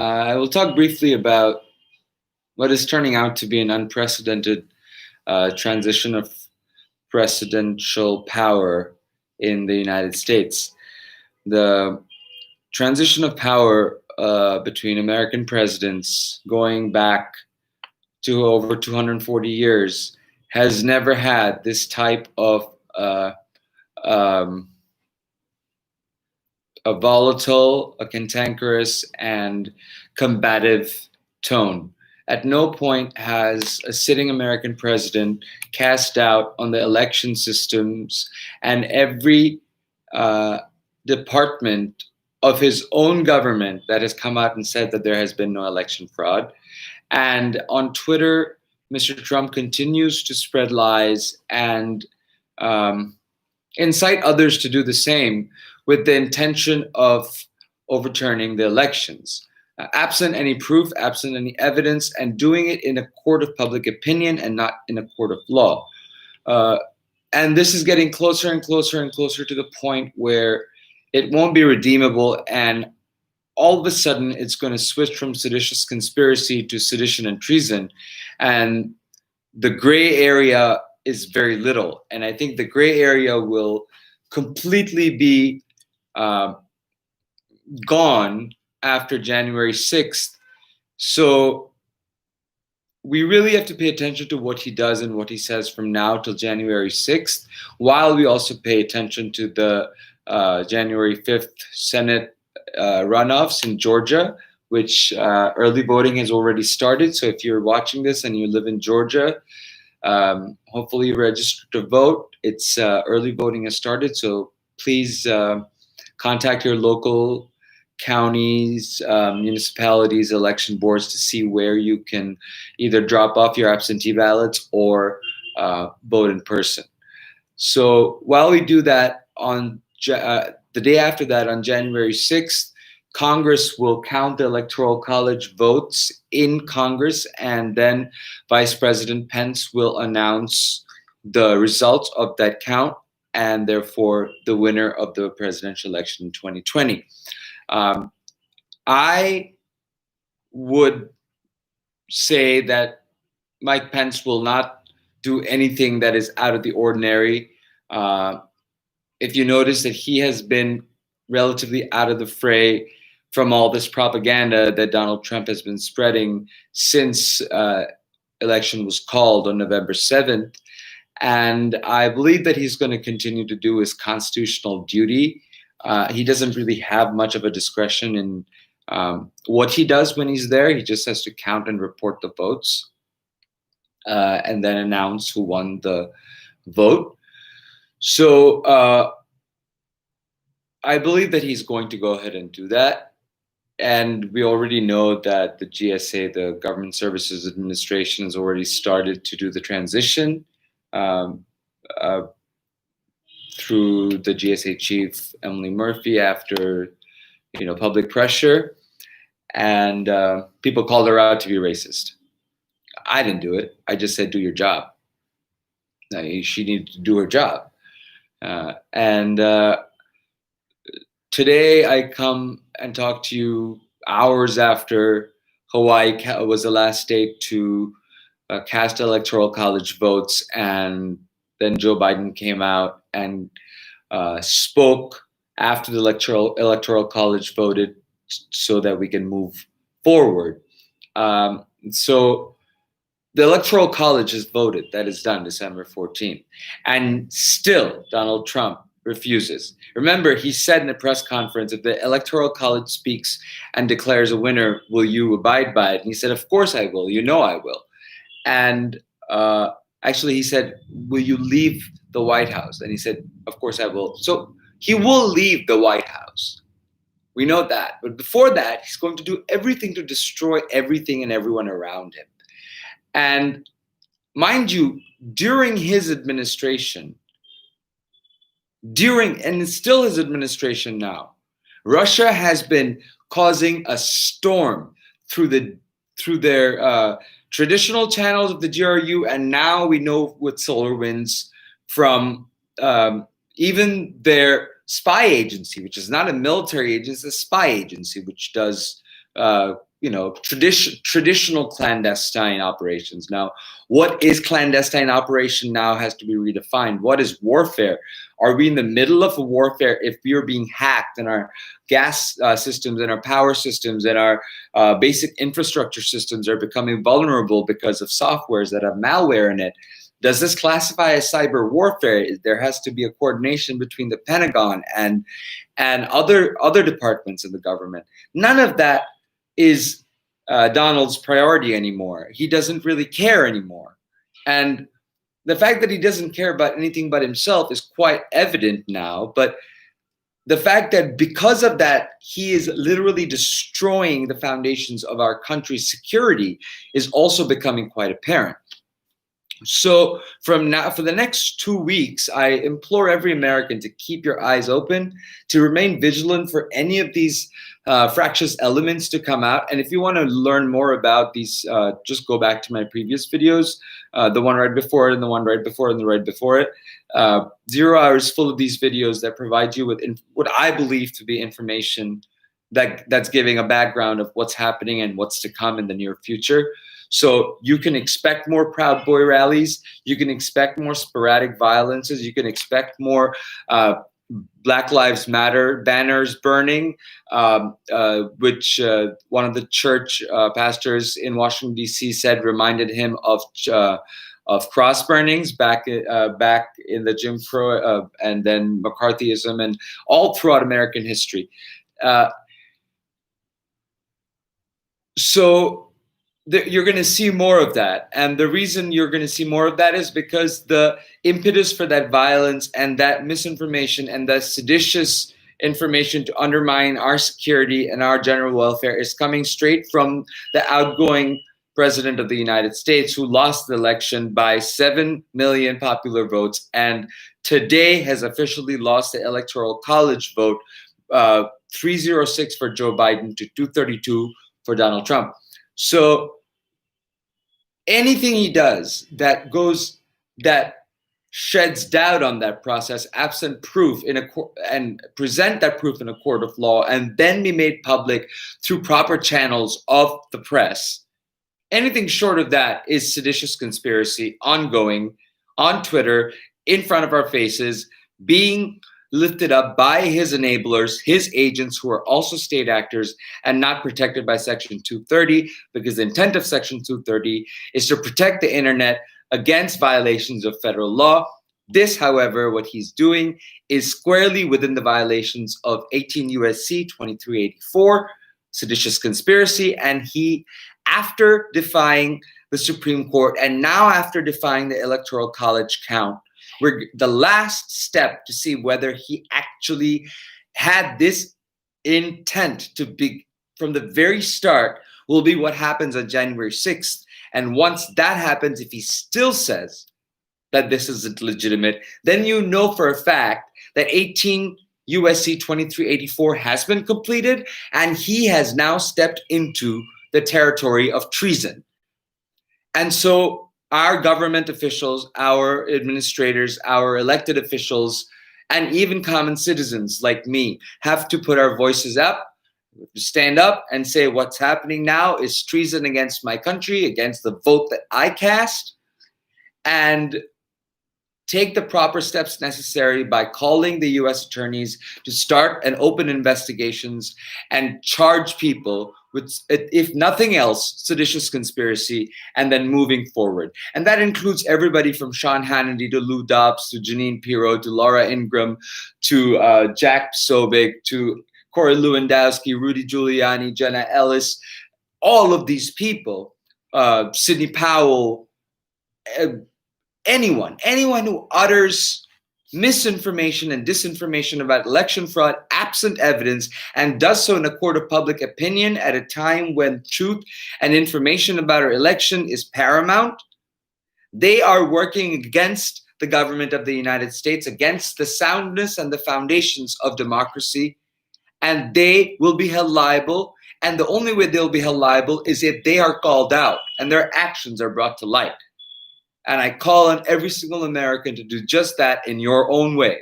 I will talk briefly about what is turning out to be an unprecedented transition of presidential power in the United States. The transition of power between American presidents going back to over 240 years has never had this type of um, a volatile, a cantankerous, and combative tone. At no point has a sitting American president cast doubt on the election systems and every uh, department of his own government that has come out and said that there has been no election fraud. And on Twitter, Mr. Trump continues to spread lies and um, incite others to do the same with the intention of overturning the elections, absent any proof, absent any evidence, and doing it in a court of public opinion and not in a court of law. Uh, and this is getting closer and closer and closer to the point where it won't be redeemable, and all of a sudden it's going to switch from seditious conspiracy to sedition and treason. And the gray area is very little. And I think the gray area will completely be uh, gone after January 6th. So we really have to pay attention to what he does and what he says from now till January 6th, while we also pay attention to the January 5th Senate runoffs in Georgia, which early voting has already started. So if you're watching this and you live in Georgia, hopefully you register to vote. It's early voting has started, so please contact your local counties, municipalities, election boards to see where you can either drop off your absentee ballots or vote in person. So while we do that, on the day after that, on January 6th, Congress will count the Electoral College votes in Congress, and then Vice President Pence will announce the results of that count and therefore the winner of the presidential election in 2020. I would say that Mike Pence will not do anything that is out of the ordinary. If you notice that he has been relatively out of the fray from all this propaganda that Donald Trump has been spreading since election was called on November 7th. And I believe that he's going to continue to do his constitutional duty. He doesn't really have much of a discretion in what he does when he's there. He just has to count and report the votes and then announce who won the vote. So I believe that he's going to go ahead and do that. And we already know that the GSA, the Government Services Administration, has already started to do the transition through the GSA chief, Emily Murphy, after public pressure. And people called her out to be racist. I didn't do it. I just said, do your job. She needed to do her job. Today I come and talk to you hours after Hawaii was the last state to cast electoral college votes, and then Joe Biden came out and spoke after the electoral college voted so that we can move forward. So the electoral college has voted. That is done December 14th. And still Donald Trump refuses. Remember, he said in a press conference, if the electoral college speaks and declares a winner, will you abide by it? And he said, of course I will. You know I will. And actually he said, will you leave the White House? And he said, of course I will. So he will leave the White House. We know that. But before that, he's going to do everything to destroy everything and everyone around him. And mind you, during his administration, and it's still his administration now, Russia has been causing a storm through their traditional channels of the GRU, and now we know with SolarWinds from even their spy agency, which is not a military agency, it's a spy agency, which does traditional clandestine operations. Now, what is clandestine operation now has to be redefined. What is warfare? Are we in the middle of a warfare if we are being hacked and our gas systems and our power systems and our basic infrastructure systems are becoming vulnerable because of softwares that have malware in it? Does this classify as cyber warfare? There has to be a coordination between the Pentagon and other departments of the government. None of that is Donald's priority anymore. He doesn't really care anymore. And the fact that he doesn't care about anything but himself is quite evident now. But the fact that because of that, he is literally destroying the foundations of our country's security is also becoming quite apparent. So from now, for the next 2 weeks, I implore every American to keep your eyes open, to remain vigilant for any of these fractious elements to come out. And if you want to learn more about these, just go back to my previous videos, the one right before it and the one right before it and the right before it. 0 hours full of these videos that provide you with what I believe to be information that's giving a background of what's happening and what's to come in the near future. So you can expect more Proud Boy rallies. You can expect more sporadic violences. You can expect more Black Lives Matter banners burning, which one of the church pastors in Washington, D.C. said reminded him of cross burnings back in the Jim Crow and then McCarthyism and all throughout American history. So you're going to see more of that. And the reason you're going to see more of that is because the impetus for that violence and that misinformation and that seditious information to undermine our security and our general welfare is coming straight from the outgoing president of the United States, who lost the election by 7 million popular votes and today has officially lost the electoral college vote, 306 for Joe Biden to 232 for Donald Trump. So anything he does that sheds doubt on that process, absent proof and present that proof in a court of law, and then be made public through proper channels of the press, anything short of that is seditious conspiracy, ongoing on Twitter, in front of our faces, being lifted up by his enablers, his agents, who are also state actors and not protected by Section 230, because the intent of Section 230 is to protect the internet against violations of federal law. This, however, what he's doing is squarely within the violations of 18 U.S.C. 2384, seditious conspiracy, and he, after defying the Supreme Court and now after defying the Electoral College count, the last step to see whether he actually had this intent to be from the very start will be what happens on January 6th. And once that happens, if he still says that this isn't legitimate, then you know for a fact that 18 U.S.C. 2384 has been completed and he has now stepped into the territory of treason. And so our government officials, our administrators, our elected officials, and even common citizens like me have to put our voices up, stand up and say what's happening now is treason against my country, against the vote that I cast, and take the proper steps necessary by calling the U.S. attorneys to start and open investigations and charge people with, if nothing else, seditious conspiracy, and then moving forward. And that includes everybody from Sean Hannity to Lou Dobbs to Janine Pirro to Laura Ingraham to Jack Posobiec to Corey Lewandowski, Rudy Giuliani, Jenna Ellis, all of these people, Sidney Powell, anyone who utters misinformation and disinformation about election fraud absent evidence and does so in a court of public opinion at a time when truth and information about our election is paramount, they are working against the government of the United States, against the soundness and the foundations of democracy, and they will be held liable. And the only way they'll be held liable is if they are called out and their actions are brought to light. And I call on every single American to do just that in your own way.